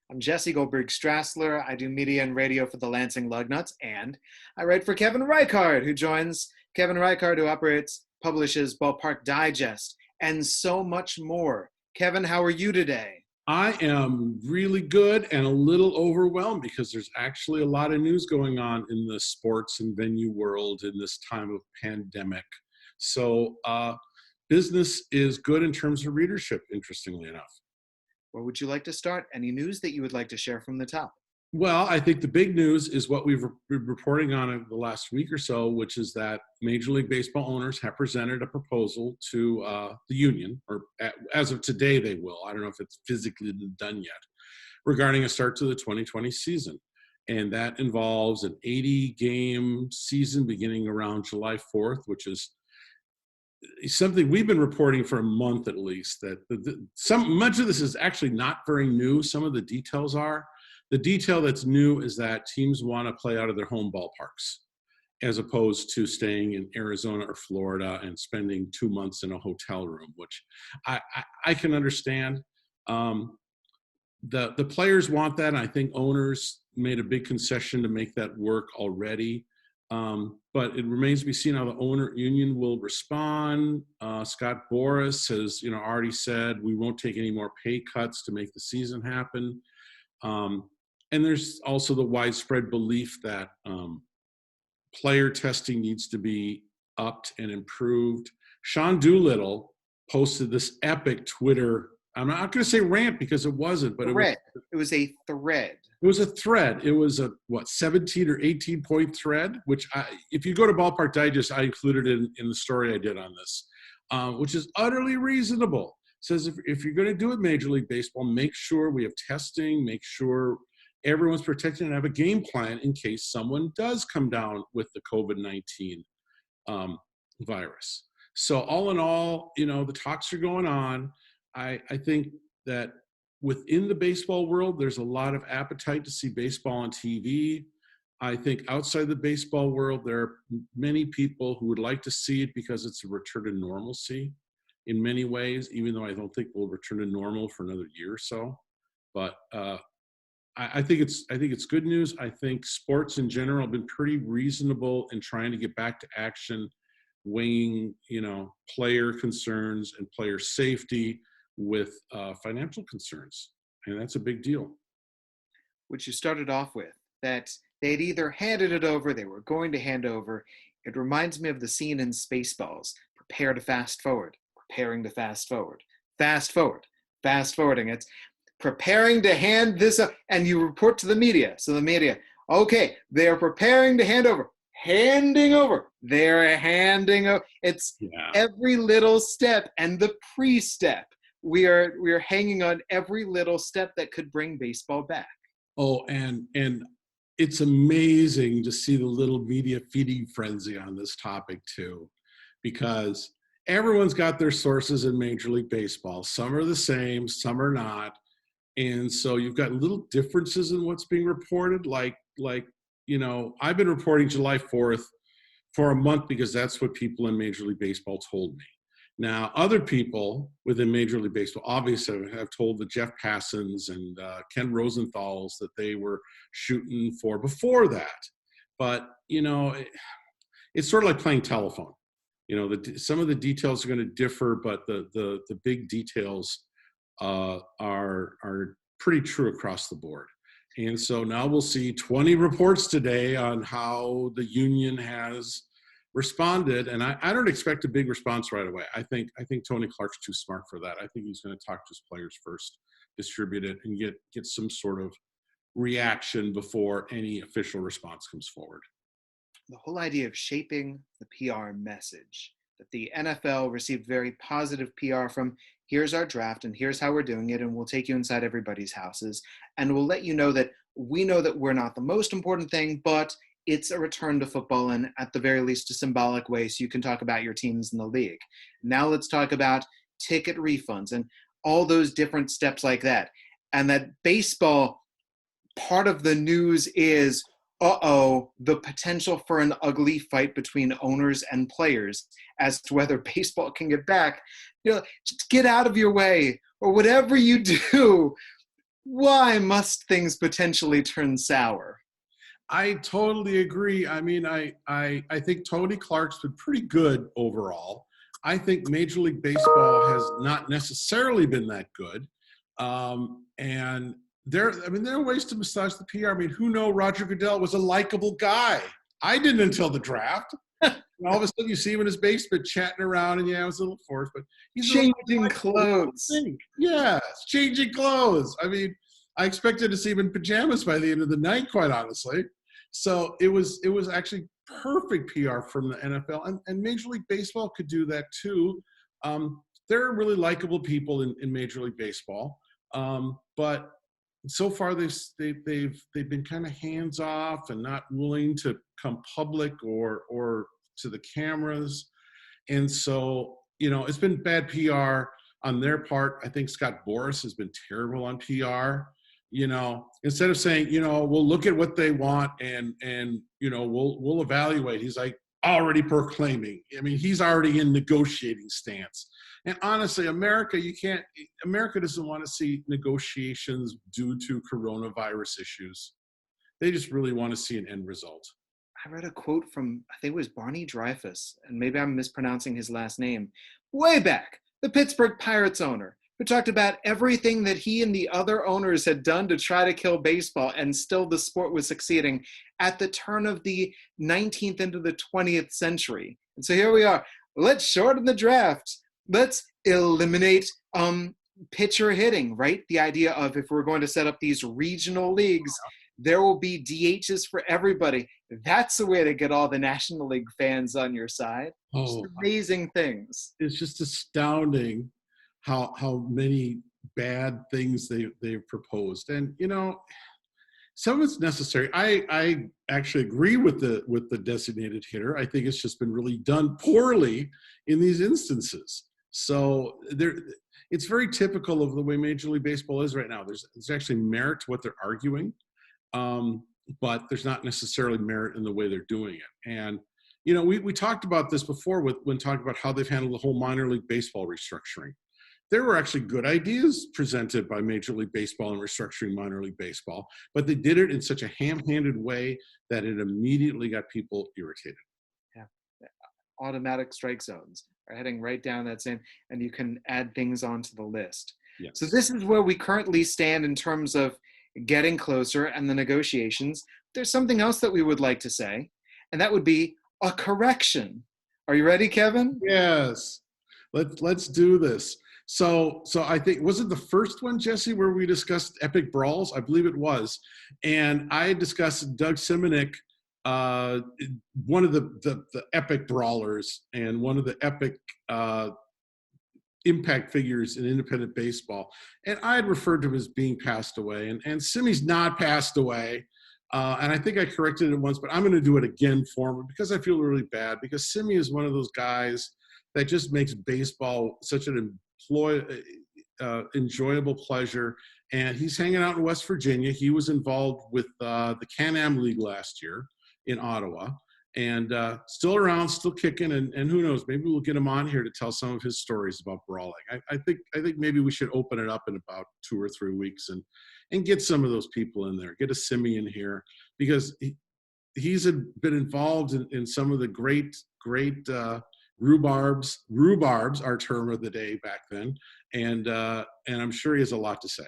I'm Jesse Goldberg-Strassler. I do media and radio for the Lansing Lugnuts, and I write for Kevin Reichard, who joins Kevin Reichard, who publishes Ballpark Digest, and so much more. Kevin, how are you today? I am really good and a little overwhelmed because there's actually a lot of news going on in the sports and venue world in this time of pandemic. So business is good in terms of readership, interestingly enough. Where would you like to start? Any news that you would like to share from the top? Well, I think the big news is what we've been reporting on in the last week or so, which is that Major League Baseball owners have presented a proposal to the union, or as of today they will. I don't know if it's physically done yet, regarding a start to the 2020 season. And that involves an 80-game season beginning around July 4th, which is something we've been reporting for a month at least, that much of this is actually not very new. Some of the details are. The detail that's new is that teams want to play out of their home ballparks as opposed to staying in Arizona or Florida and spending 2 months in a hotel room, which I can understand. The players want that, and I think owners made a big concession to make that work already. But it remains to be seen how the owner union will respond. Scott Boras has, already said we won't take any more pay cuts to make the season happen. And there's also the widespread belief that player testing needs to be upped and improved. Sean Doolittle posted this epic Twitter. I'm not going to say rant because it wasn't, but it was a thread. It was a thread. It was a 17 or 18 point thread, which if you go to Ballpark Digest, I included it in the story I did on this, which is utterly reasonable. It says if you're going to do it Major League Baseball, make sure we have testing, make sure everyone's protected, and have a game plan in case someone does come down with the COVID-19 virus. So all in all, the talks are going on. I think that within the baseball world, there's a lot of appetite to see baseball on TV. I think outside the baseball world, there are many people who would like to see it because it's a return to normalcy in many ways, even though I don't think we'll return to normal for another year or so. But I think it's good news. I think sports in general have been pretty reasonable in trying to get back to action, weighing, player concerns and player safety with financial concerns. And that's a big deal. Which you started off with, that they'd either handed it over, they were going to hand over. It reminds me of the scene in Spaceballs. Prepare to fast forward, preparing to fast forward, fast forward, fast forwarding. It's preparing to hand this up, and you report to the media. So the media, okay, they're preparing to hand over, handing over, they're handing over. It's every little step and the pre-step. We are hanging on every little step that could bring baseball back. Oh, and it's amazing to see the little media feeding frenzy on this topic too, because everyone's got their sources in Major League Baseball. Some are the same, some are not. And so you've got little differences in what's being reported. Like, I've been reporting July 4th for a month because that's what people in Major League Baseball told me. Now, other people within Major League Baseball obviously have told the Jeff Passons and Ken Rosenthal's that they were shooting for before that. But, it's sort of like playing telephone. Some of the details are going to differ, but the big details are pretty true across the board. And so now we'll see 20 reports today on how the union has responded, and I don't expect a big response right away. I think Tony Clark's too smart for that. I think he's going to talk to his players first, distribute it, and get some sort of reaction before any official response comes forward. The whole idea of shaping the PR message, that the NFL received very positive PR from, here's our draft and here's how we're doing it, and we'll take you inside everybody's houses, and we'll let you know that we know that we're not the most important thing, but it's a return to football, and at the very least a symbolic way, so you can talk about your teams in the league. Now let's talk about ticket refunds and all those different steps like that. And that baseball, part of the news is, the potential for an ugly fight between owners and players as to whether baseball can get back. Just get out of your way, or whatever you do, Why must things potentially turn sour? I totally agree. I mean, I think Tony Clark's been pretty good overall. I think Major League Baseball has not necessarily been that good. And there are ways to massage the PR. I mean, who knew Roger Goodell was a likable guy? I didn't until the draft. And all of a sudden, you see him in his basement chatting around, and yeah, it was a little forced, but he's Changing clothes. Yes, changing clothes. I mean, I expected to see him in pajamas by the end of the night, quite honestly. So it was actually perfect PR from the NFL, and Major League Baseball could do that too. There are really likable people in Major League Baseball, but so far they've been kind of hands off and not willing to come public or to the cameras, and so it's been bad PR on their part. I think Scott Boras has been terrible on PR. Instead of saying, we'll look at what they want and we'll evaluate. He's like already proclaiming. I mean, he's already in negotiating stance. And honestly, America doesn't want to see negotiations due to coronavirus issues. They just really want to see an end result. I read a quote from, I think it was Barney Dreyfuss, and maybe I'm mispronouncing his last name, way back, the Pittsburgh Pirates owner, who talked about everything that he and the other owners had done to try to kill baseball, and still the sport was succeeding at the turn of the 19th into the 20th century. And so here we are. Let's shorten the draft. Let's eliminate pitcher hitting, right? The idea of, if we're going to set up these regional leagues, there will be DHs for everybody. That's the way to get all the National League fans on your side. Just amazing things. It's just astounding how many bad things they've proposed. And some of it's necessary. I actually agree with the designated hitter. I think it's just been really done poorly in these instances. So it's very typical of the way Major League Baseball is right now. There's actually merit to what they're arguing. But there's not necessarily merit in the way they're doing it. And, we talked about this before when talking about how they've handled the whole minor league baseball restructuring. There were actually good ideas presented by Major League Baseball in restructuring minor league baseball, but they did it in such a ham-handed way that it immediately got people irritated. Yeah. Automatic strike zones are heading right down that same, and you can add things onto the list. Yes. So this is where we currently stand in terms of getting closer and the negotiations. There's something else that we would like to say, and that would be a correction. Are you ready, Kevin? Yes. Let's do this. So I think, was it the first one, Jesse, where we discussed epic brawls? I believe it was. And I discussed Doug Simonic, one of the epic brawlers and one of the epic impact figures in independent baseball. And I had referred to him as being passed away. And Simmy's not passed away. And I think I corrected it once, but I'm going to do it again for him because I feel really bad, because Simmy is one of those guys that just makes baseball such an enjoyable pleasure. And he's hanging out in West Virginia. He was involved with the Can-Am League last year in Ottawa, and still around, still kicking. And who knows, maybe we'll get him on here to tell some of his stories about brawling. I think maybe we should open it up in about 2 or 3 weeks and get some of those people in there, get a Simi in here, because he's been involved in some of the great rhubarbs, our term of the day back then. And I'm sure he has a lot to say.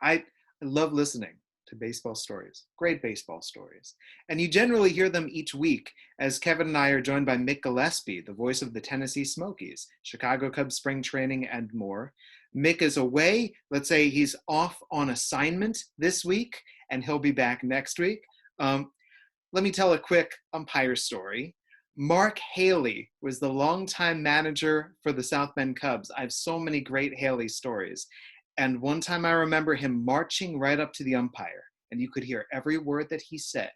I love listening to baseball stories, great baseball stories. And you generally hear them each week, as Kevin and I are joined by Mick Gillespie, the voice of the Tennessee Smokies, Chicago Cubs spring training, and more. Mick is away. Let's say he's off on assignment this week, and he'll be back next week. Let me tell a quick umpire story. Mark Haley was the longtime manager for the South Bend Cubs. I have so many great Haley stories. And one time I remember him marching right up to the umpire, and you could hear every word that he said.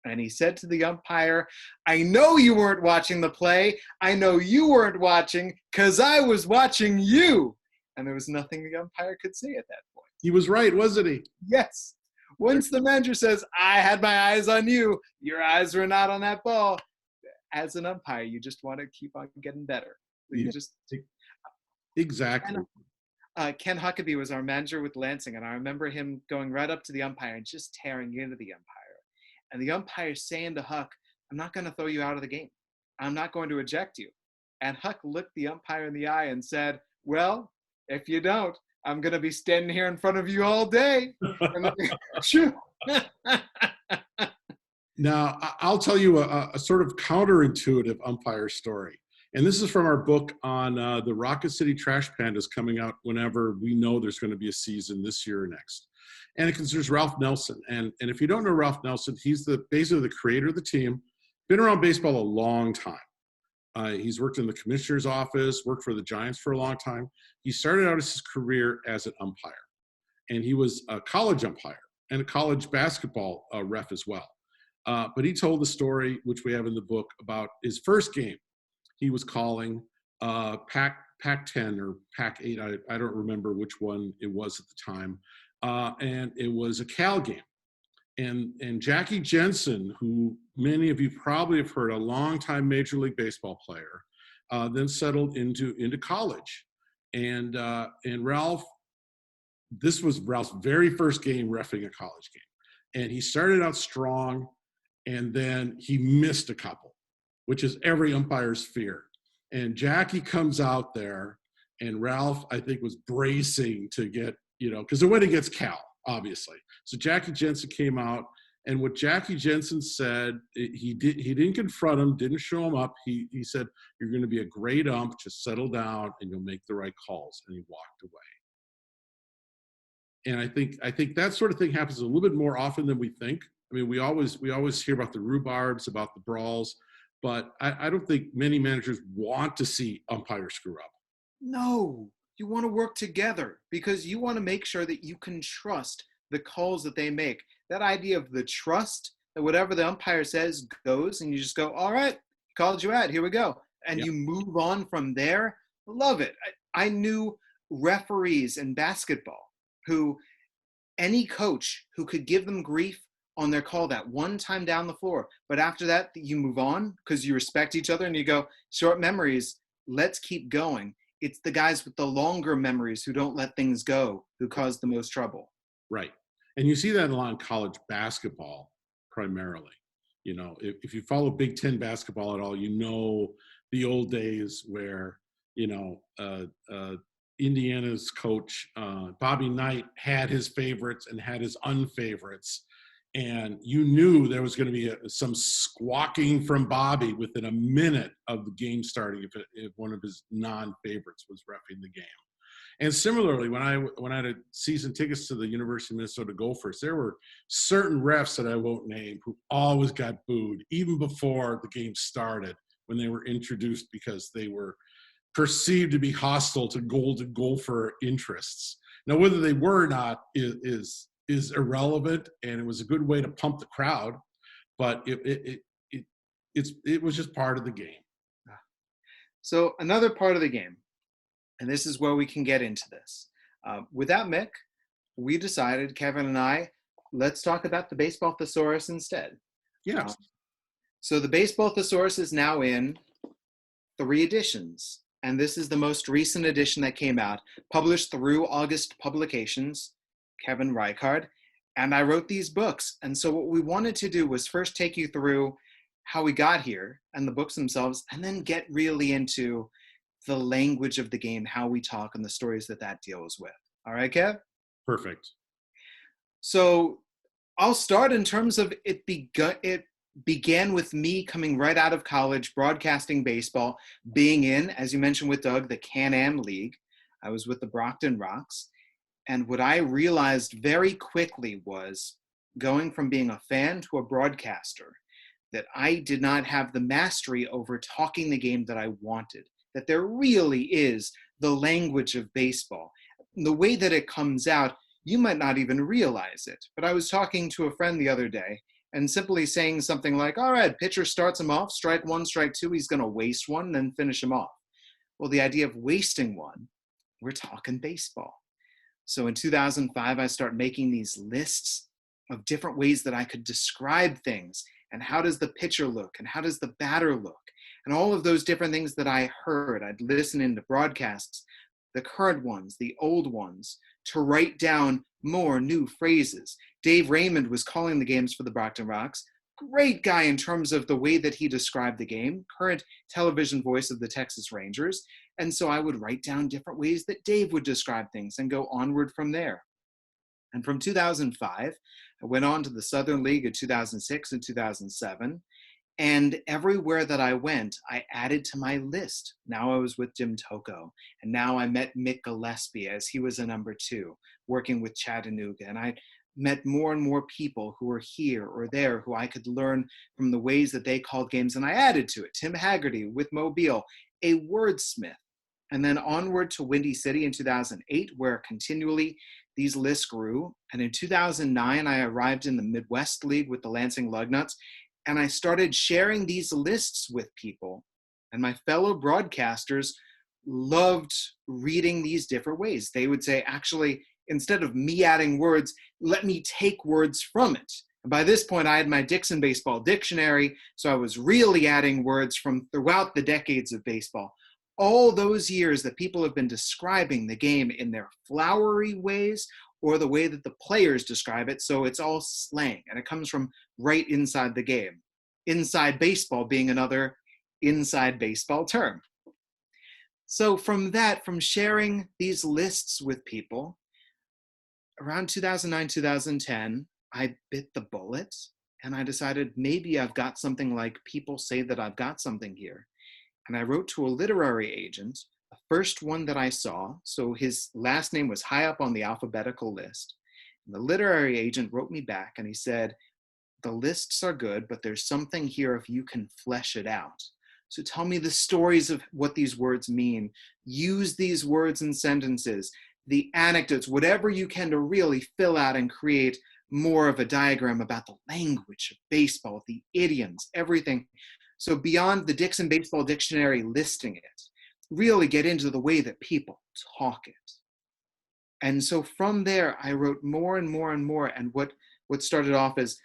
And he said to the umpire, "I know you weren't watching the play. I know you weren't watching, because I was watching you." And there was nothing the umpire could say at that point. He was right, wasn't he? Yes. Once the manager says, "I had my eyes on you, your eyes were not on that ball," as an umpire, you just want to keep on getting better. So you just exactly. Ken Huckabee was our manager with Lansing, and I remember him going right up to the umpire and just tearing into the umpire. And the umpire saying to Huck, "I'm not going to throw you out of the game. I'm not going to eject you." And Huck looked the umpire in the eye and said, "Well, if you don't, I'm going to be standing here in front of you all day." And Now, I'll tell you a sort of counterintuitive umpire story. And this is from our book on the Rocket City Trash Pandas coming out whenever we know there's going to be a season this year or next. And it considers Ralph Nelson. And if you don't know Ralph Nelson, he's basically the creator of the team, been around baseball a long time. He's worked in the commissioner's office, worked for the Giants for a long time. He started out his career as an umpire. And he was a college umpire and a college basketball ref as well. But he told the story, which we have in the book, about his first game. He was calling Pac-10 or Pac-8. I don't remember which one it was at the time. And it was a Cal game. And Jackie Jensen, who many of you probably have heard, a longtime Major League Baseball player, then settled into college. And Ralph, this was Ralph's very first game reffing a college game. And he started out strong, and then he missed a couple, which is every umpire's fear. And Jackie comes out there, and Ralph, I think, was bracing to get, because they're went against Cal, obviously. So Jackie Jensen came out, and what Jackie Jensen said, he didn't confront him, didn't show him up. He said, "You're going to be a great ump, just settle down, and you'll make the right calls." And he walked away. And I think that sort of thing happens a little bit more often than we think. I mean, we always hear about the rhubarbs, about the brawls, but I don't think many managers want to see umpires screw up. No, you want to work together because you want to make sure that you can trust the calls that they make. That idea of the trust that whatever the umpire says goes, and you just go, "All right, called you out, here we go." And Yep. You move on from there. Love it. I knew referees in basketball who, any coach who could give them grief on their call that one time down the floor, but after that you move on because you respect each other and you go, "Short memories, let's keep going." It's the guys with the longer memories who don't let things go who cause the most trouble. Right. And you see that a lot in college basketball primarily. If you follow Big Ten basketball at all, the old days where, Indiana's coach, Bobby Knight, had his favorites and had his unfavorites. And you knew there was going to be some squawking from Bobby within a minute of the game starting if one of his non-favorites was reffing the game. And similarly, when I had season tickets to the University of Minnesota Gophers, there were certain refs that I won't name who always got booed, even before the game started, when they were introduced because they were perceived to be hostile to Golden Gopher interests. Now, whether they were or not is irrelevant, and it was a good way to pump the crowd, but it was just part of the game. So another part of the game, and this is where we can get into this. Without Mick, we decided, Kevin and I, let's talk about the Baseball Thesaurus instead. Yeah. So the Baseball Thesaurus is now in 3 editions, and this is the most recent edition that came out, published through August Publications, Kevin Reichard, and I wrote these books. And so what we wanted to do was first take you through how we got here and the books themselves, and then get really into the language of the game, how we talk, and the stories that deals with. All right, Kev? Perfect. So I'll start in terms of it began with me coming right out of college, broadcasting baseball, being in, as you mentioned with Doug, the Can-Am League. I was with the Brockton Rocks. And what I realized very quickly was, going from being a fan to a broadcaster, that I did not have the mastery over talking the game that I wanted, that there really is the language of baseball. The way that it comes out, you might not even realize it. But I was talking to a friend the other day and simply saying something like, "All right, pitcher starts him off, strike 1, strike 2, he's going to waste one, then finish him off." Well, the idea of wasting one, we're talking baseball. So in 2005, I started making these lists of different ways that I could describe things, and how does the pitcher look, and how does the batter look, and all of those different things that I heard. I'd listen into broadcasts, the current ones, the old ones, to write down more new phrases. Dave Raymond was calling the games for the Brockton Rocks. Great guy in terms of the way that he described the game, current television voice of the Texas Rangers. And so I would write down different ways that Dave would describe things and go onward from there. And from 2005, I went on to the Southern League in 2006 and 2007. And everywhere that I went, I added to my list. Now I was with Jim Tocco, and now I met Mick Gillespie as he was a number 2, working with Chattanooga. And I met more and more people who were here or there who I could learn from the ways that they called games, and I added to it. Tim Haggerty with Mobile, a wordsmith. And then onward to Windy City in 2008, where continually these lists grew. And in 2009, I arrived in the Midwest League with the Lansing Lugnuts, and I started sharing these lists with people. And my fellow broadcasters loved reading these different ways. They would say, actually, instead of me adding words, let me take words from it. And by this point, I had my Dixon Baseball Dictionary, so I was really adding words from throughout the decades of baseball. All those years that people have been describing the game in their flowery ways or the way that the players describe it, so it's all slang, and it comes from right inside the game. Inside baseball being another inside baseball term. So from sharing these lists with people, around 2009, 2010, I bit the bullet, and I decided maybe I've got something like people say that I've got something here. And I wrote to a literary agent, the first one that I saw. So his last name was high up on the alphabetical list. And the literary agent wrote me back and he said, the lists are good, but there's something here if you can flesh it out. So tell me the stories of what these words mean. Use these words and sentences, the anecdotes, whatever you can to really fill out and create more of a diagram about the language of baseball, the idioms, everything. So beyond the Dixon Baseball Dictionary listing it, really get into the way that people talk it. And so from there, I wrote more and more and more. And what started off as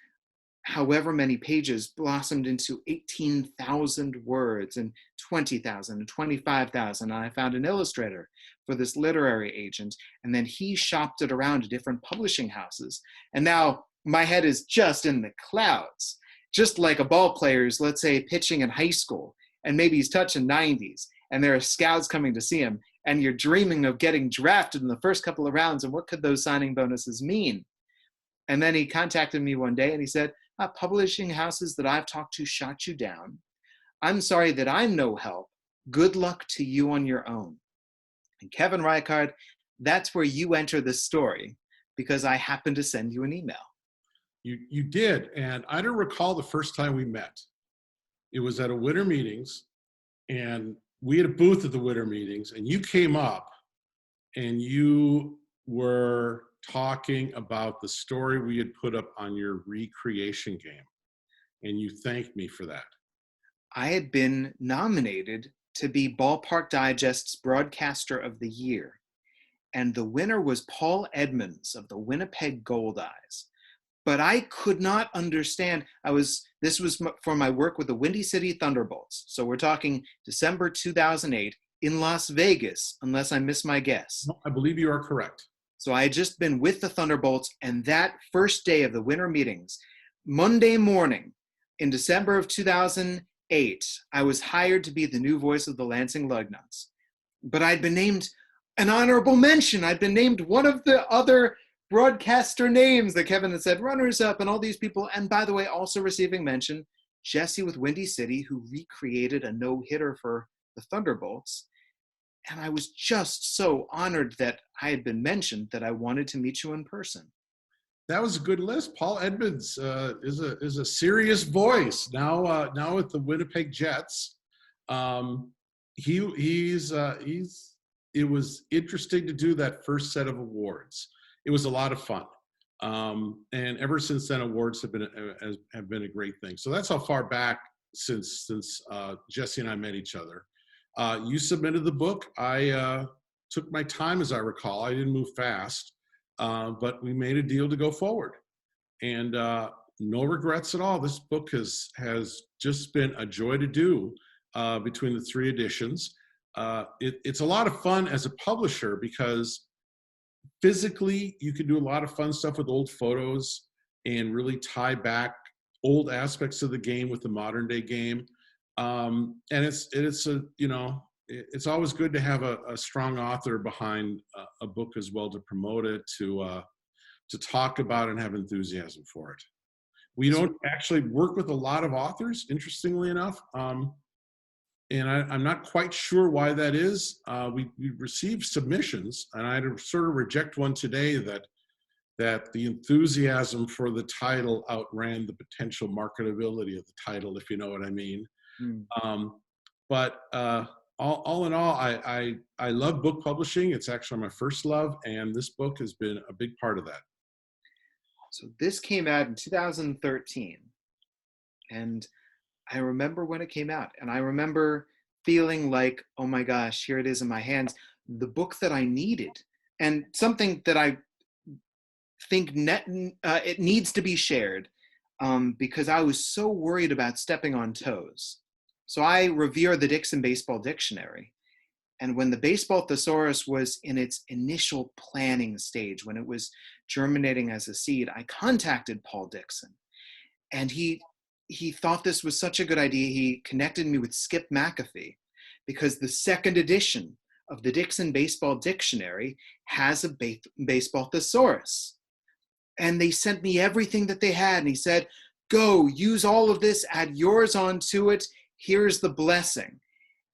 however many pages blossomed into 18,000 words and 20,000 and 25,000. And I found an illustrator for this literary agent. And then he shopped it around to different publishing houses. And now my head is just in the clouds. Just like a ball player is, let's say, pitching in high school, and maybe he's touching 90s, and there are scouts coming to see him, and you're dreaming of getting drafted in the first couple of rounds, and what could those signing bonuses mean? And then he contacted me one day, and he said, publishing houses that I've talked to shot you down. I'm sorry that I'm no help. Good luck to you on your own. And Kevin Reichard, that's where you enter the story, because I happened to send you an email. You did, and I don't recall the first time we met. It was at a winter meetings, and we had a booth at the winter meetings, and you came up, and you were talking about the story we had put up on your recreation game, and you thanked me for that. I had been nominated to be Ballpark Digest's Broadcaster of the Year, and the winner was Paul Edmonds of the Winnipeg Goldeyes. But I could not understand. This was for my work with the Windy City Thunderbolts. So we're talking December 2008 in Las Vegas, unless I miss my guess. No, I believe you are correct. So I had just been with the Thunderbolts, and that first day of the winter meetings, Monday morning in December of 2008, I was hired to be the new voice of the Lansing Lugnuts. But I'd been named an honorable mention. I'd been named one of the other broadcaster names that Kevin had said, runners up, and all these people. And by the way, also receiving mention, Jesse with Windy City, who recreated a no-hitter for the Thunderbolts. And I was just so honored that I had been mentioned that I wanted to meet you in person. That was a good list. Paul Edmonds is a serious voice now at the Winnipeg Jets. It was interesting to do that first set of awards. It was a lot of fun, and ever since then, awards have been a great thing. So that's how far back since Jesse and I met each other. You submitted the book. I took my time, as I recall. I didn't move fast, but we made a deal to go forward, and no regrets at all. This book has just been a joy to do between the 3 editions. it's a lot of fun as a publisher because physically you can do a lot of fun stuff with old photos and really tie back old aspects of the game with the modern day game. And it's always good to have a strong author behind a book as well to promote it, to talk about and have enthusiasm for it. We don't actually work with a lot of authors, interestingly enough. And I'm not quite sure why that is. We received submissions, and I had to sort of reject one today that the enthusiasm for the title outran the potential marketability of the title, if you know what I mean. But all in all, I love book publishing. It's actually my first love, and this book has been a big part of that. So this came out in 2013, and I remember when it came out, and I remember feeling like, oh my gosh, here it is in my hands, the book that I needed, and something that I think it needs to be shared, because I was so worried about stepping on toes. So I revere the Dixon Baseball Dictionary, and when the Baseball Thesaurus was in its initial planning stage, when it was germinating as a seed, I contacted Paul Dixon, and he thought this was such a good idea. He connected me with Skip McAfee, because the second edition of the Dixon Baseball Dictionary has a Baseball Thesaurus. And they sent me everything that they had. And he said, go, use all of this, add yours onto it. Here's the blessing.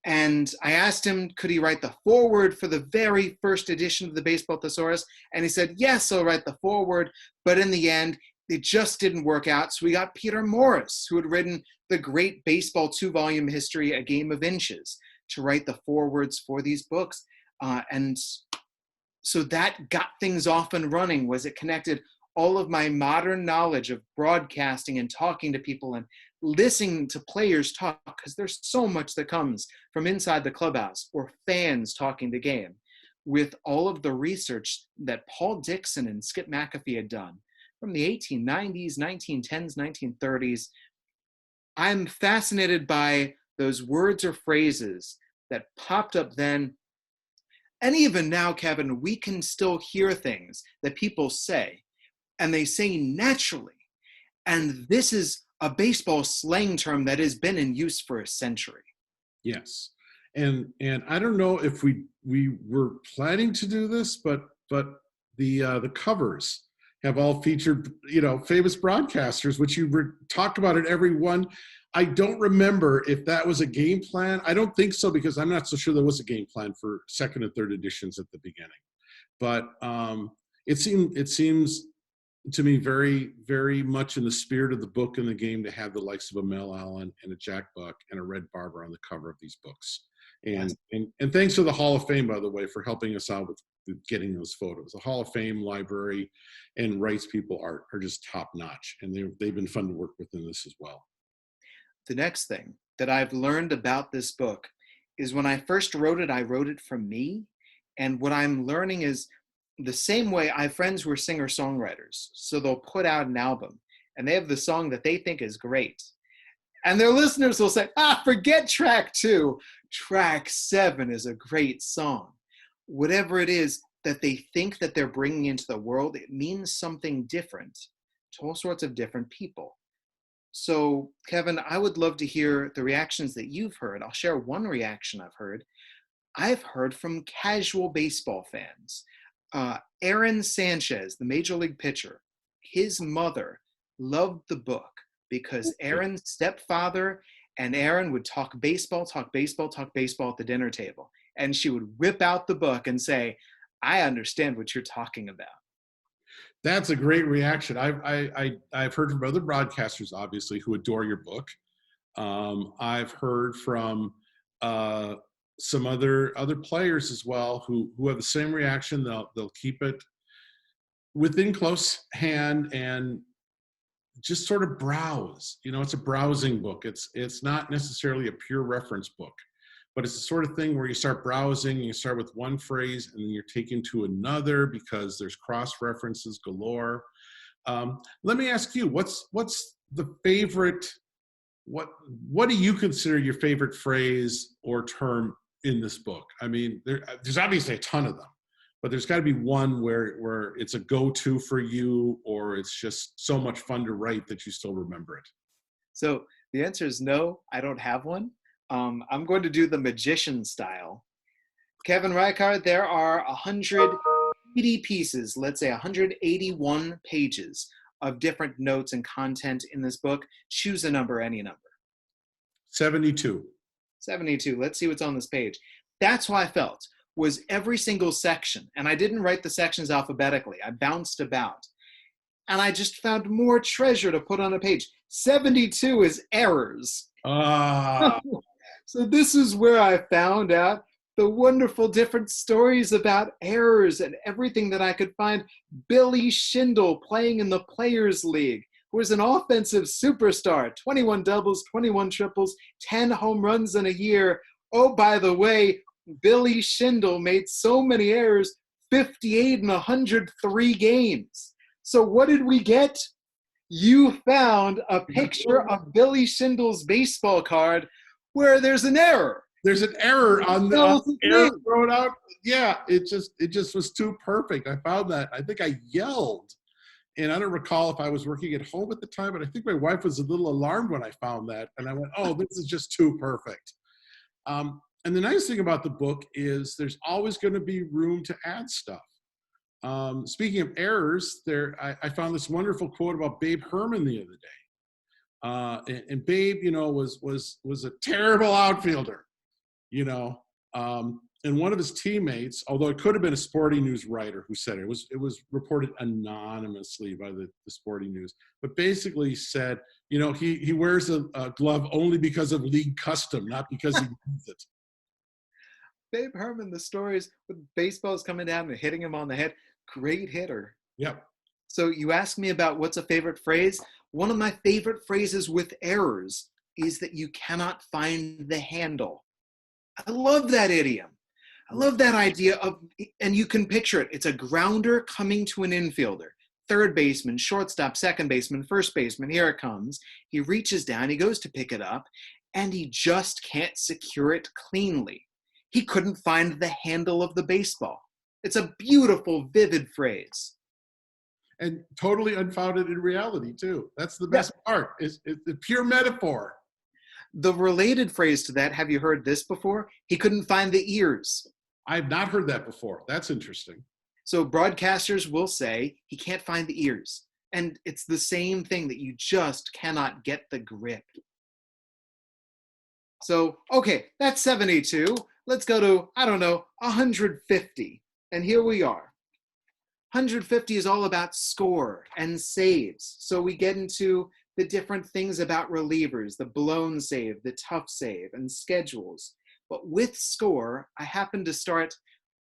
And I asked him, could he write the foreword for the very first edition of the Baseball Thesaurus? And he said, yes, I'll write the foreword. But in the end, it just didn't work out. So we got Peter Morris, who had written the great baseball 2-volume history, A Game of Inches, to write the forewords for these books. And so that got things off and running. Was it connected all of my modern knowledge of broadcasting and talking to people and listening to players talk, because there's so much that comes from inside the clubhouse or fans talking the game, with all of the research that Paul Dixon and Skip McAfee had done from the 1890s, 1910s, 1930s. I'm fascinated by those words or phrases that popped up then. And even now, Kevin, we can still hear things that people say, and they say naturally. And this is a baseball slang term that has been in use for a century. Yes. And I don't know if we were planning to do this, but the covers have all featured, famous broadcasters, which you talk about in every one. I don't remember if that was a game plan. I don't think so, because I'm not so sure there was a game plan for second and third editions at the beginning. But it seems to me very, very much in the spirit of the book and the game to have the likes of a Mel Allen and a Jack Buck and a Red Barber on the cover of these books. And thanks to the Hall of Fame, by the way, for helping us out with getting those photos. The Hall of Fame library and rights people are just top notch, and they've been fun to work with in this as well. The next thing that I've learned about this book is when I first wrote it, I wrote it for me. And what I'm learning is the same way. I have friends who are singer-songwriters, so they'll put out an album and they have the song that they think is great. And their listeners will say, forget track 2. Track 7 is a great song. Whatever it is that they think that they're bringing into the world, it means something different to all sorts of different people. So, Kevin, I would love to hear the reactions that you've heard. I'll share one reaction I've heard. I've heard from casual baseball fans. Aaron Sanchez, the Major League pitcher, his mother loved the book because Aaron's stepfather and Aaron would talk baseball at the dinner table. And she would whip out the book and say, I understand what you're talking about. That's a great reaction. I've heard from other broadcasters, obviously, who adore your book. I've heard from some other players as well who have the same reaction. They'll keep it within close hand and just sort of browse. It's a browsing book. It's not necessarily a pure reference book, but it's the sort of thing where you start browsing, you start with one phrase, and then you're taken to another because there's cross-references galore. Let me ask you, what's the favorite, what do you consider your favorite phrase or term in this book. I mean, there's obviously a ton of them, but there's got to be one where it's a go-to for you, or it's just so much fun to write that you still remember it. So the answer is no, I don't have one. I'm going to do the magician style. Kevin Reichard, there are 180 pieces, let's say 181 pages of different notes and content in this book. Choose a number, any number. 72. 72. Let's see what's on this page. That's how I felt, was every single section. And I didn't write the sections alphabetically. I bounced about. And I just found more treasure to put on a page. 72 is errors. So this is where I found out the wonderful different stories about errors and everything that I could find. Billy Shindle playing in the Players League, who was an offensive superstar, 21 doubles, 21 triples, 10 home runs in a year. Oh, by the way, Billy Shindle made so many errors, 58 in 103 games. So what did we get? You found a picture of Billy Shindle's baseball card where there's an error. There's an error on the error thrown out. Yeah, it just was too perfect. I found that. I think I yelled. And I don't recall if I was working at home at the time, but I think my wife was a little alarmed when I found that. And I went, oh, this is just too perfect. And the nice thing about the book is there's always going to be room to add stuff. Speaking of errors, I found this wonderful quote about Babe Herman the other day. And Babe, was a terrible outfielder, and one of his teammates, although it could have been a Sporting News writer who said it was reported anonymously by the Sporting News, but basically said, he wears a glove only because of league custom, not because he needs it. Babe Herman, the stories with baseballs coming down and hitting him on the head. Great hitter. Yep. So you asked me about what's a favorite phrase. One of my favorite phrases with errors is that you cannot find the handle. I love that idiom. I love that idea of, and you can picture it. It's a grounder coming to an infielder. Third baseman, shortstop, second baseman, first baseman, here it comes. He reaches down, he goes to pick it up, and he just can't secure it cleanly. He couldn't find the handle of the baseball. It's a beautiful, vivid phrase. And totally unfounded in reality, too. That's the best part. It's the pure metaphor. The related phrase to that, have you heard this before? He couldn't find the ears. I've not heard that before. That's interesting. So broadcasters will say he can't find the ears. And it's the same thing, that you just cannot get the grip. So, okay, that's 72. Let's go to, 150. And here we are. 150 is all about score and saves. So we get into the different things about relievers, the blown save, the tough save, and schedules. But with score, I happen to start,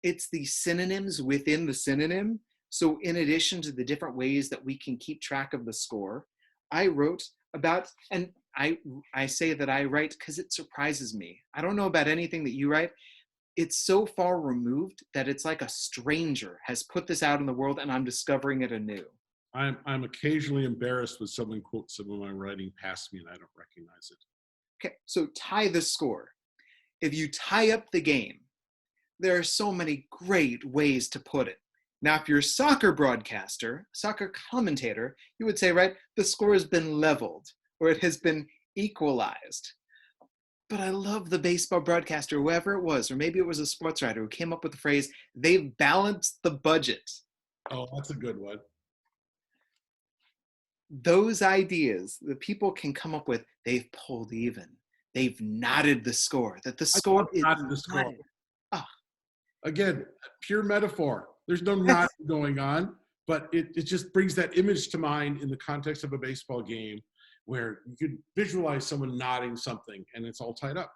it's the synonyms within the synonym. So in addition to the different ways that we can keep track of the score, I wrote about, and I say that I write because it surprises me. I don't know about anything that you write. It's so far removed that it's like a stranger has put this out in the world and I'm discovering it anew. I'm occasionally embarrassed when someone quotes some of my writing past me and I don't recognize it. Okay, so tie the score. If you tie up the game, there are so many great ways to put it. Now, if you're a soccer broadcaster, soccer commentator, you would say, right, the score has been leveled or it has been equalized. But I love the baseball broadcaster, whoever it was, or maybe it was a sports writer who came up with the phrase, they've balanced the budget. Oh, that's a good one. Those ideas that people can come up with, they've pulled even. They've knotted the score, that the score is knotted the score. Ah. Again, pure metaphor. There's no knot going on, but it just brings that image to mind in the context of a baseball game where you could visualize someone knotting something and it's all tied up.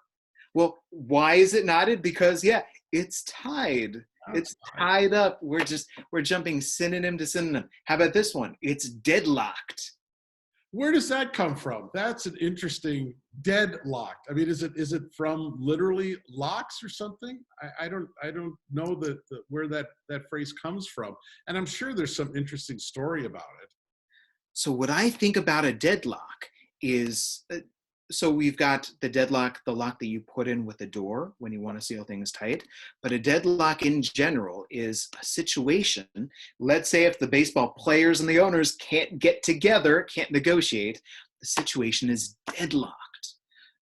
Well, why is it knotted? Because, it's tied. It's tied up. We're jumping synonym to synonym. How about this one? It's deadlocked. Where does that come from? That's an interesting deadlocked. I mean, is it from literally locks or something? I don't know where that phrase comes from. And I'm sure there's some interesting story about it. So what I think about a deadlock is So we've got the deadlock, the lock that you put in with the door when you want to seal things tight. But a deadlock in general is a situation. Let's say if the baseball players and the owners can't get together, can't negotiate, the situation is deadlocked.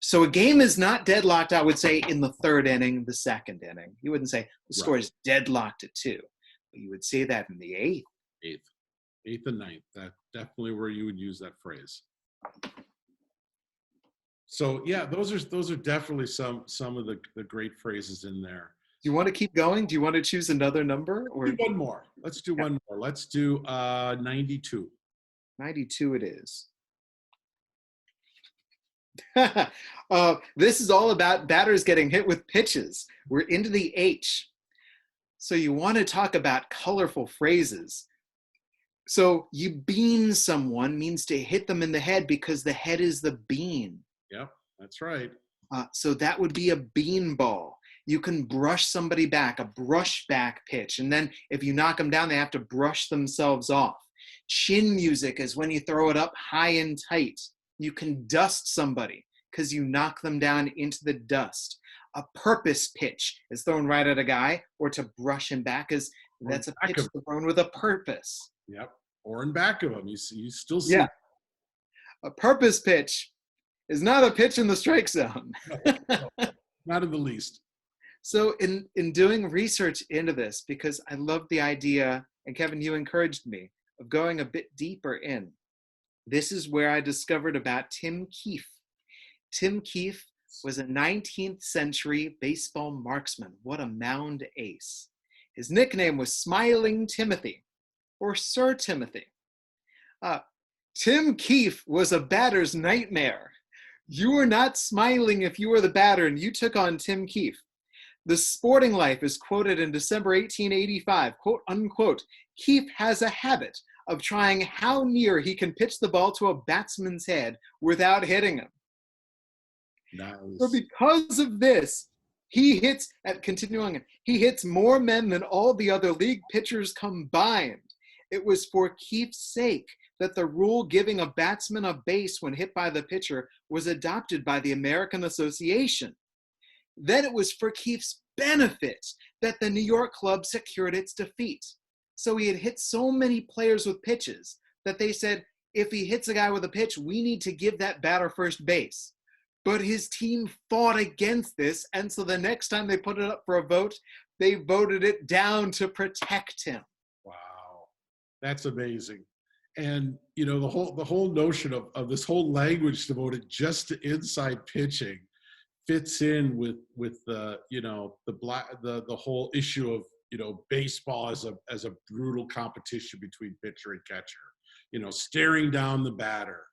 So a game is not deadlocked, I would say, in the third inning, the second inning. You wouldn't say the score is deadlocked at 2. But you would say that in the 8th. Eighth and ninth. That's definitely where you would use that phrase. So yeah, those are definitely some of the great phrases in there. Do you want to keep going? Do you want to choose another number? Or One more. Let's do one more. Let's do 92. 92 it is. This is all about batters getting hit with pitches. We're into the H. So you want to talk about colorful phrases. So you bean someone means to hit them in the head because the head is the bean. Yep, that's right. So that would be a bean ball. You can brush somebody back, a brush back pitch. And then if you knock them down, they have to brush themselves off. Chin music is when you throw it up high and tight. You can dust somebody because you knock them down into the dust. A purpose pitch is thrown right at a guy, or to brush him back is that's a pitch thrown with a purpose. Yep, or in back of him. You still see. Yeah. A purpose pitch is not a pitch in the strike zone. No, not in the least. So in doing research into this, because I love the idea, and Kevin, you encouraged me, of going a bit deeper in, this is where I discovered about Tim Keefe. Tim Keefe was a 19th century baseball marksman. What a mound ace. His nickname was Smiling Timothy, or Sir Timothy. Tim Keefe was a batter's nightmare. You were not smiling if you were the batter and you took on Tim Keefe. The Sporting Life is quoted in December 1885, quote unquote, Keefe has a habit of trying how near he can pitch the ball to a batsman's head without hitting him. Nice. So because of this, he hits more men than all the other league pitchers combined. It was for Keefe's sake that the rule giving a batsman a base when hit by the pitcher was adopted by the American Association. Then it was for Keefe's benefit that the New York club secured its defeat. So he had hit so many players with pitches that they said, if he hits a guy with a pitch, we need to give that batter first base. But his team fought against this, and so the next time they put it up for a vote, they voted it down to protect him. Wow, that's amazing. And you know, the whole notion of this whole language devoted just to inside pitching fits in with the the whole issue of baseball as a brutal competition between pitcher and catcher. Staring down the batter,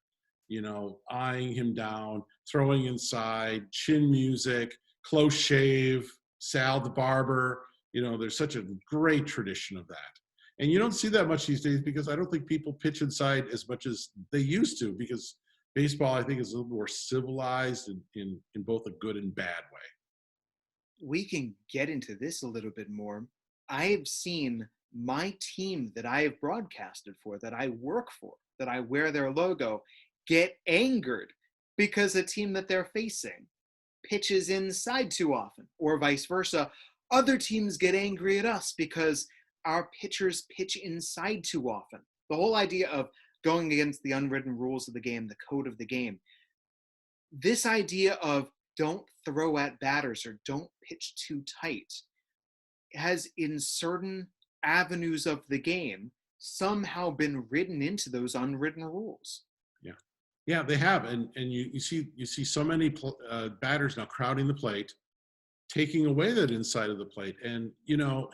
eyeing him down, throwing inside, chin music, close shave, Sal the barber. There's such a great tradition of that. And you don't see that much these days because I don't think people pitch inside as much as they used to, because baseball, I think, is a little more civilized in both a good and bad way. We can get into this a little bit more. I have seen my team that I have broadcasted for, that I work for, that I wear their logo, get angered because a team that they're facing pitches inside too often, or vice versa. Other teams get angry at us because our pitchers pitch inside too often. The whole idea of going against the unwritten rules of the game, the code of the game. This idea of don't throw at batters or don't pitch too tight has, in certain avenues of the game, somehow been written into those unwritten rules. Yeah, they have, and you see so many batters now crowding the plate, taking away that inside of the plate. And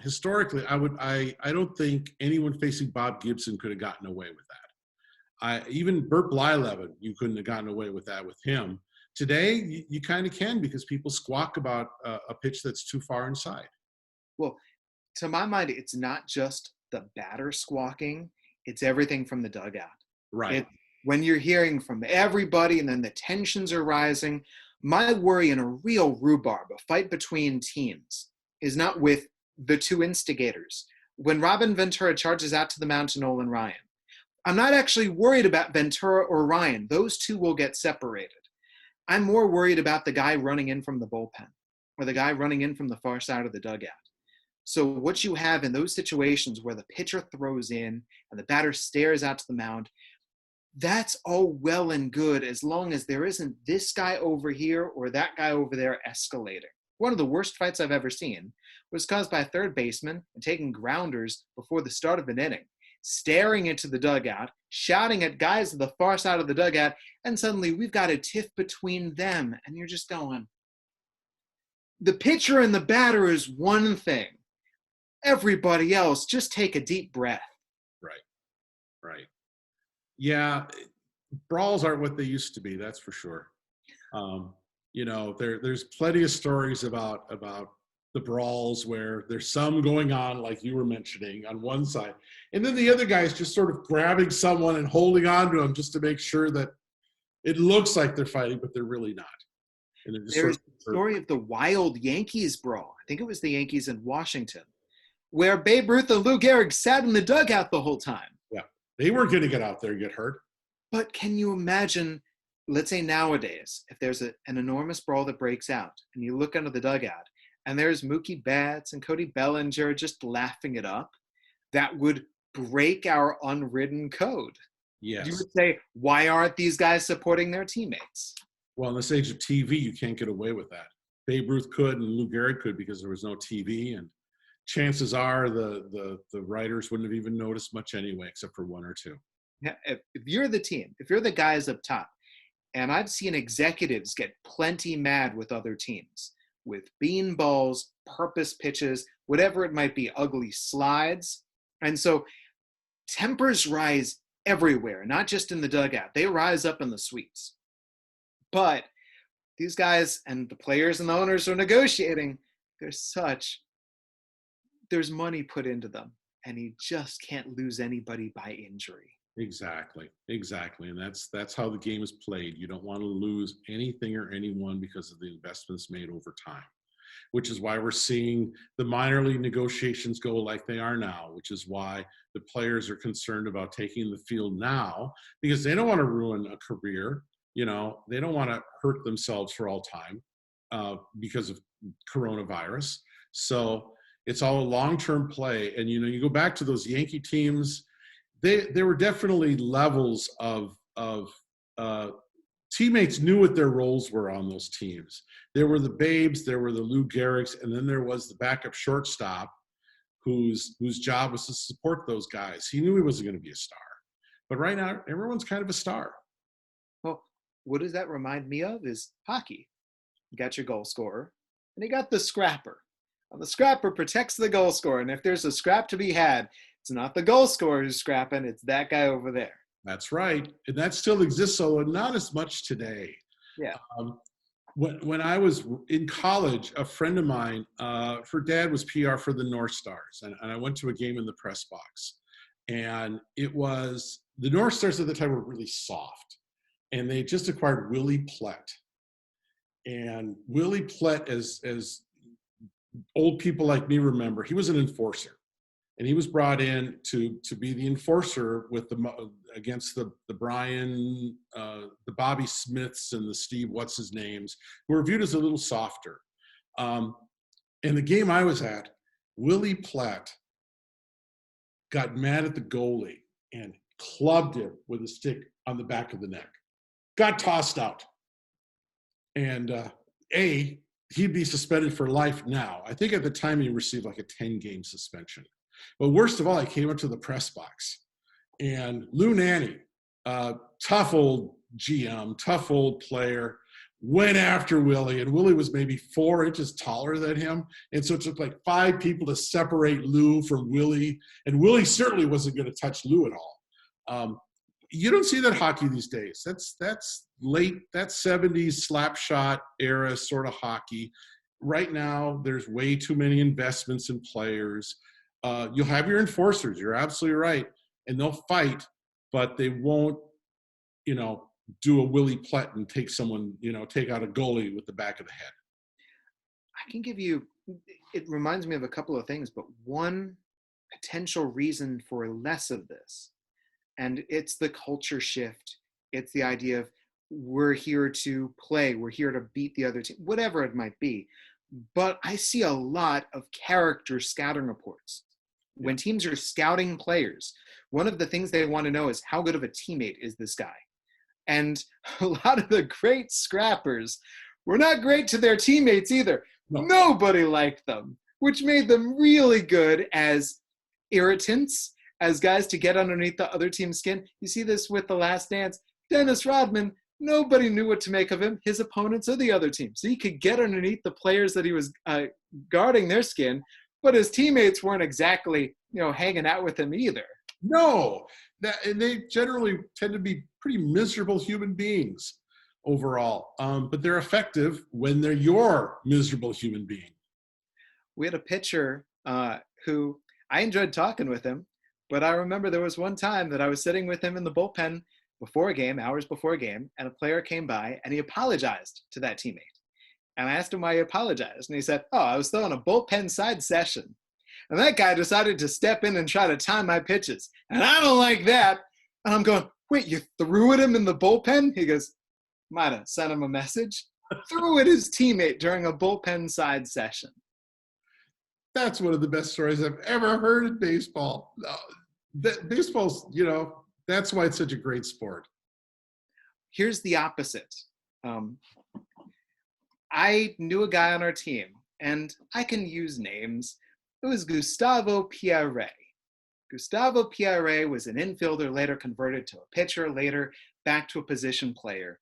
historically, I don't think anyone facing Bob Gibson could have gotten away with that. Even Bert Blyleven, you couldn't have gotten away with that with him. Today, you kind of can, because people squawk about a pitch that's too far inside. Well, to my mind, it's not just the batter squawking; it's everything from the dugout. Right. When you're hearing from everybody and then the tensions are rising, my worry in a real rhubarb, a fight between teams, is not with the two instigators. When Robin Ventura charges out to the mound to Nolan Ryan, I'm not actually worried about Ventura or Ryan. Those two will get separated. I'm more worried about the guy running in from the bullpen or the guy running in from the far side of the dugout. So what you have in those situations where the pitcher throws in and the batter stares out to the mound, that's all well and good as long as there isn't this guy over here or that guy over there escalating. One of the worst fights I've ever seen was caused by a third baseman and taking grounders before the start of an inning, staring into the dugout, shouting at guys at the far side of the dugout, and suddenly we've got a tiff between them, and you're just going, the pitcher and the batter is one thing. Everybody else, just take a deep breath. Right. Yeah, brawls aren't what they used to be, that's for sure. There's plenty of stories about the brawls where there's some going on, like you were mentioning, on one side, and then the other guy is just sort of grabbing someone and holding on to him just to make sure that it looks like they're fighting, but they're really not. And there's the story of the wild Yankees brawl. I think it was the Yankees in Washington, where Babe Ruth and Lou Gehrig sat in the dugout the whole time. Yeah, they weren't going to get out there and get hurt. But can you imagine, let's say nowadays, if there's an enormous brawl that breaks out and you look under the dugout and there's Mookie Betts and Cody Bellinger just laughing it up, that would break our unwritten code. Yes. You would say, why aren't these guys supporting their teammates? Well, in this age of TV, you can't get away with that. Babe Ruth could and Lou Gehrig could because there was no TV, and chances are the writers wouldn't have even noticed much anyway, except for one or two. Yeah, if you're the team, if you're the guys up top, and I've seen executives get plenty mad with other teams, with bean balls, purpose pitches, whatever it might be, ugly slides. And so tempers rise everywhere, not just in the dugout. They rise up in the suites. But these guys and the players and the owners are negotiating. There's money put into them, and you just can't lose anybody by injury. Exactly. And that's how the game is played. You don't want to lose anything or anyone because of the investments made over time, which is why we're seeing the minor league negotiations go like they are now, which is why the players are concerned about taking the field now, because they don't want to ruin a career. They don't want to hurt themselves for all time because of coronavirus. So it's all a long-term play. And, you go back to those Yankee teams, there were definitely levels of teammates knew what their roles were on those teams. There were the Babes, there were the Lou Gehrigs, and then there was the backup shortstop whose job was to support those guys. He knew he wasn't going to be a star. But right now, everyone's kind of a star. Well, what does that remind me of is hockey. You got your goal scorer, and you got the scrapper. And the scrapper protects the goal scorer, and if there's a scrap to be had, it's not the goal scorer who's scrapping, it's that guy over there. That's right. And that still exists, although not as much today. Yeah. When I was in college, a friend of mine, her dad was PR for the North Stars, and I went to a game in the press box. And it was, the North Stars at the time were really soft. And they just acquired Willie Plett. And Willie Plett, as old people like me remember, he was an enforcer. And he was brought in to be the enforcer against the Brian, the Bobby Smiths and the Steve what's-his-names, who were viewed as a little softer. In the game I was at, Willie Plett got mad at the goalie and clubbed him with a stick on the back of the neck. Got tossed out. And he'd be suspended for life now. I think at the time he received like a 10-game suspension. But worst of all, I came up to the press box, and Lou Nanne, tough old GM, tough old player, went after Willie, and Willie was maybe 4 inches taller than him, and so it took like 5 people to separate Lou from Willie, and Willie certainly wasn't going to touch Lou at all. You don't see that hockey these days. That's 70s slap shot era sort of hockey. Right now, there's way too many investments in players. You'll have your enforcers. You're absolutely right. And they'll fight, but they won't, do a Willie Plett and take out a goalie with the back of the head. I can give you, it reminds me of a couple of things, but one potential reason for less of this, and it's the culture shift. It's the idea of we're here to play, we're here to beat the other team, whatever it might be. But I see a lot of character scouting reports. When teams are scouting players, one of the things they want to know is how good of a teammate is this guy? And a lot of the great scrappers were not great to their teammates either. No. Nobody liked them, which made them really good as irritants, as guys to get underneath the other team's skin. You see this with The Last Dance. Dennis Rodman, nobody knew what to make of him, his opponents or the other team. So he could get underneath the players that he was guarding their skin, but his teammates weren't exactly, hanging out with him either. No, and they generally tend to be pretty miserable human beings overall, but they're effective when they're your miserable human being. We had a pitcher who I enjoyed talking with him, but I remember there was one time that I was sitting with him in the bullpen before a game, hours before a game, and a player came by and he apologized to that teammate. And I asked him why he apologized, and he said, I was throwing a bullpen side session. And that guy decided to step in and try to time my pitches. And I don't like that. And I'm going, wait, you threw at him in the bullpen? He goes, might have sent him a message. Threw at his teammate during a bullpen side session. That's one of the best stories I've ever heard in baseball. Baseball's, that's why it's such a great sport. Here's the opposite. I knew a guy on our team, and I can use names. It was Gustavo Pierre. Gustavo Pierre was an infielder, later converted to a pitcher, later back to a position player,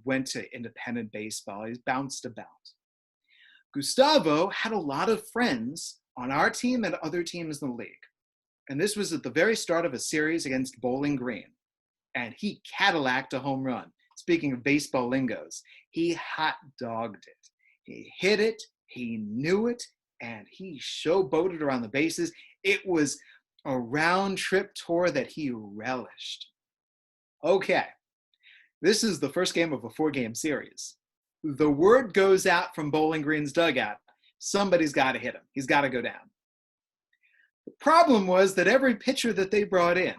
went to independent baseball. He's bounced about. Gustavo had a lot of friends on our team and other teams in the league. And this was at the very start of a series against Bowling Green. And he Cadillacked a home run. Speaking of baseball lingos, he hot dogged it. He hit it, he knew it, and he showboated around the bases. It was a round trip tour that he relished. Okay, this is the first game of a 4-game series. The word goes out from Bowling Green's dugout, somebody's got to hit him. He's got to go down. The problem was that every pitcher that they brought in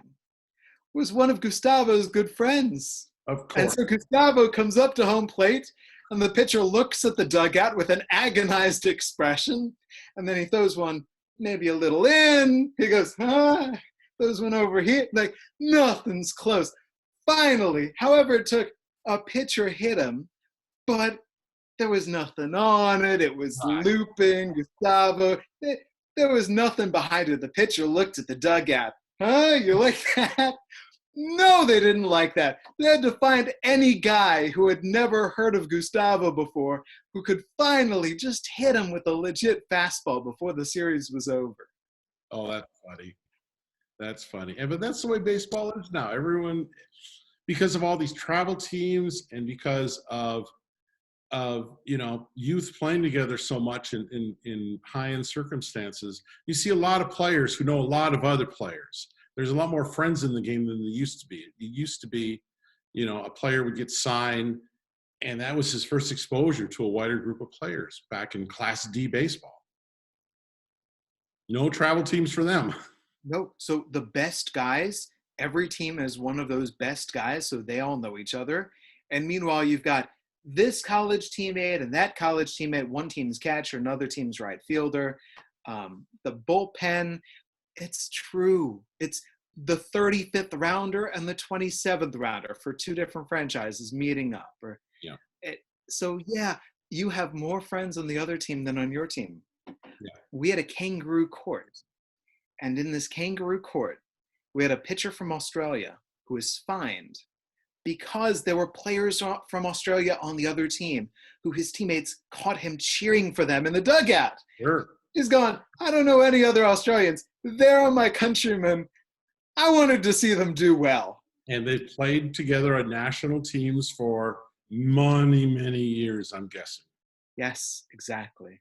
was one of Gustavo's good friends. Of course. And so Gustavo comes up to home plate, and the pitcher looks at the dugout with an agonized expression, and then he throws one maybe a little in. He goes, throws one over here. Like, nothing's close. Finally, however it took, a pitcher hit him, but there was nothing on it. It was looping. Gustavo, there was nothing behind it. The pitcher looked at the dugout. You like that? No, they didn't like that. They had to find any guy who had never heard of Gustavo before who could finally just hit him with a legit fastball before the series was over. Oh, that's funny. That's funny. But that's the way baseball is now. Everyone, because of all these travel teams and because of youth playing together so much in high-end circumstances, you see a lot of players who know a lot of other players. There's a lot more friends in the game than there used to be. It used to be, a player would get signed, and that was his first exposure to a wider group of players back in Class D baseball. No travel teams for them. No. So the best guys, every team has one of those best guys, so they all know each other. And meanwhile, you've got this college teammate and that college teammate, one team's catcher, another team's right fielder. The bullpen, it's true. It's the 35th rounder and the 27th rounder for two different franchises meeting up. You have more friends on the other team than on your team. Yeah. We had a kangaroo court. And in this kangaroo court, we had a pitcher from Australia who was fined because there were players from Australia on the other team who his teammates caught him cheering for them in the dugout. Sure. He's gone, I don't know any other Australians. They're my countrymen. I wanted to see them do well. And they played together on national teams for many, many years, I'm guessing. Yes, exactly.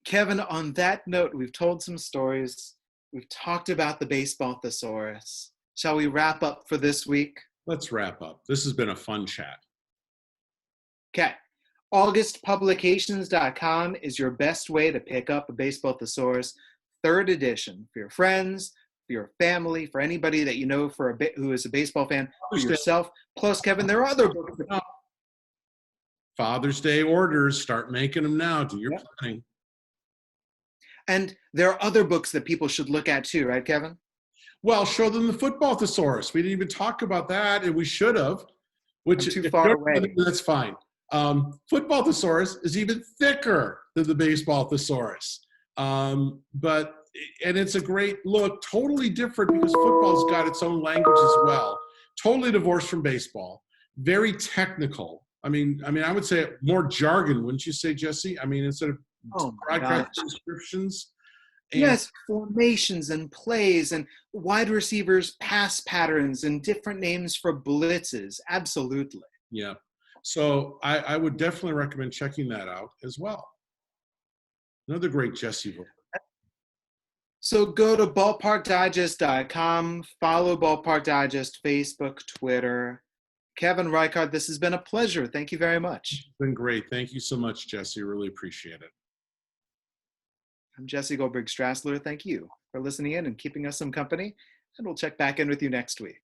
Kevin, on that note, we've told some stories. We've talked about the Baseball Thesaurus. Shall we wrap up for this week? Let's wrap up. This has been a fun chat. Okay. AugustPublications.com is your best way to pick up a Baseball Thesaurus 3rd edition for your friends, for your family, for anybody that you know who is a baseball fan, for yourself. Plus, Kevin, there are other books. Father's Day orders, start making them now. Do your planning. And there are other books that people should look at too, right, Kevin? Well, show them the Football Thesaurus. We didn't even talk about that, and we should have. Which I'm too far away. That's fine. Football Thesaurus is even thicker than the Baseball Thesaurus. And it's a great look, totally different because football's got its own language as well. Totally divorced from baseball. Very technical. I mean, I would say more jargon, wouldn't you say, Jesse? I mean, instead of broadcast descriptions. Yes, formations and plays and wide receivers' pass patterns and different names for blitzes. Absolutely. Yeah. So I would definitely recommend checking that out as well. Another great Jesse book. So go to ballparkdigest.com, follow Ballpark Digest, Facebook, Twitter. Kevin Reichard, this has been a pleasure. Thank you very much. It's been great. Thank you so much, Jesse. Really appreciate it. I'm Jesse Goldberg-Strassler. Thank you for listening in and keeping us some company, and we'll check back in with you next week.